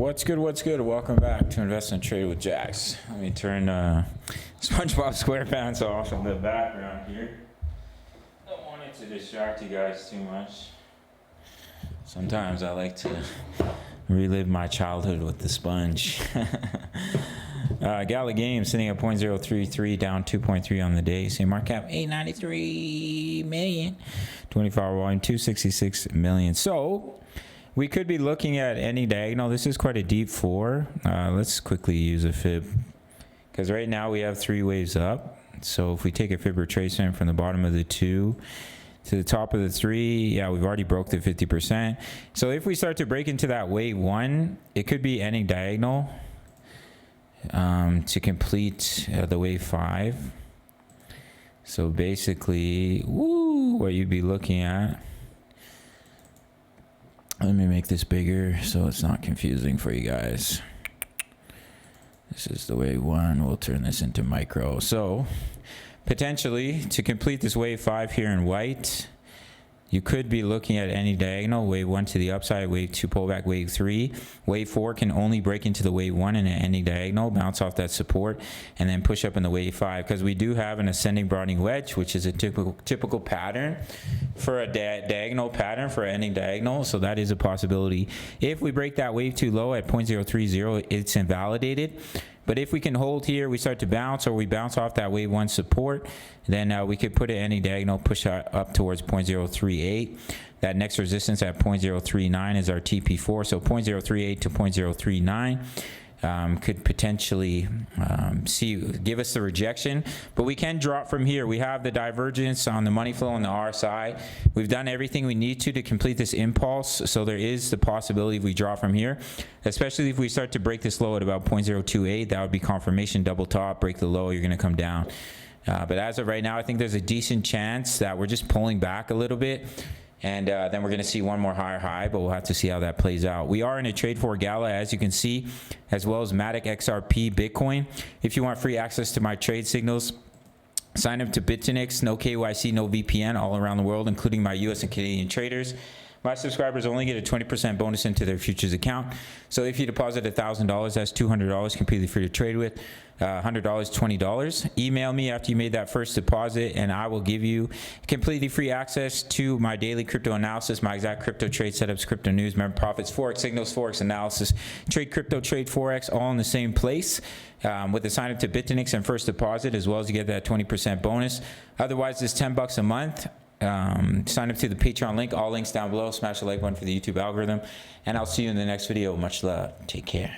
What's good? What's good? Welcome back to Invest and Trade with Jax. Let me turn SpongeBob SquarePants off in the background here. Don't want it to distract you guys too much. Sometimes I like to relive my childhood with the sponge. Gala Games sitting at 0.033, down 2.3 on the day. Same market cap, 893 million. 24-hour volume, 266 million. So we could be looking at any diagonal. This is quite a deep four. Let's quickly use a fib, because right now we have three waves up. So if we take a fib retracement from the bottom of the two to the top of the three, yeah, we've already broke the 50%. So if we start to break into that wave one, it could be any diagonal to complete the wave five. So basically, what you'd be looking at, let me make this bigger so it's not confusing for you guys. This is the wave one. We'll turn this into micro. So potentially to complete this wave five here in white, you could be looking at any diagonal. Wave one to the upside, wave two pullback, wave three. Wave four can only break into the wave one and any diagonal, bounce off that support, and then push up in the wave five, because we do have an ascending broadening wedge, which is a typical pattern for a diagonal pattern for any diagonal. So that is a possibility. If we break that wave two low at 0.030, it's invalidated. But if we can hold here, we start to bounce, or we bounce off that wave one support, then we could put it any diagonal, push up towards 0.038. That next resistance at 0.039 is our TP4. So 0.038 to 0.039 could potentially give us the rejection, but we can drop from here. We have the divergence on the money flow on the RSI. We've done everything we need to complete this impulse, so there is the possibility we drop from here, especially if we start to break this low at about 0.028. That would be confirmation, double top, break the low, you're going to come down. But as of right now, I think there's a decent chance that we're just pulling back a little bit. And then we're going to see one more higher high, but we'll have to see how that plays out. We are in a trade for Gala, as you can see, as well as Matic, XRP, Bitcoin. If you want free access to my trade signals, sign up to BTCC, no KYC, no VPN, all around the world, including my US and Canadian traders. My subscribers only get a 20% bonus into their futures account. So if you deposit $1,000, that's $200 completely free to trade with. $100, $20. Email me after you made that first deposit, and I will give you completely free access to my daily crypto analysis, my exact crypto trade setups, crypto news, member profits, forex signals, forex analysis, trade crypto, trade forex, all in the same place. With the sign up to BitConnect and first deposit, as well as you get that 20% bonus. Otherwise, it's $10 a month. Sign up to the Patreon link, all links down below. Smash the like button for the YouTube algorithm, and I'll see you in the next video. Much love. Take care.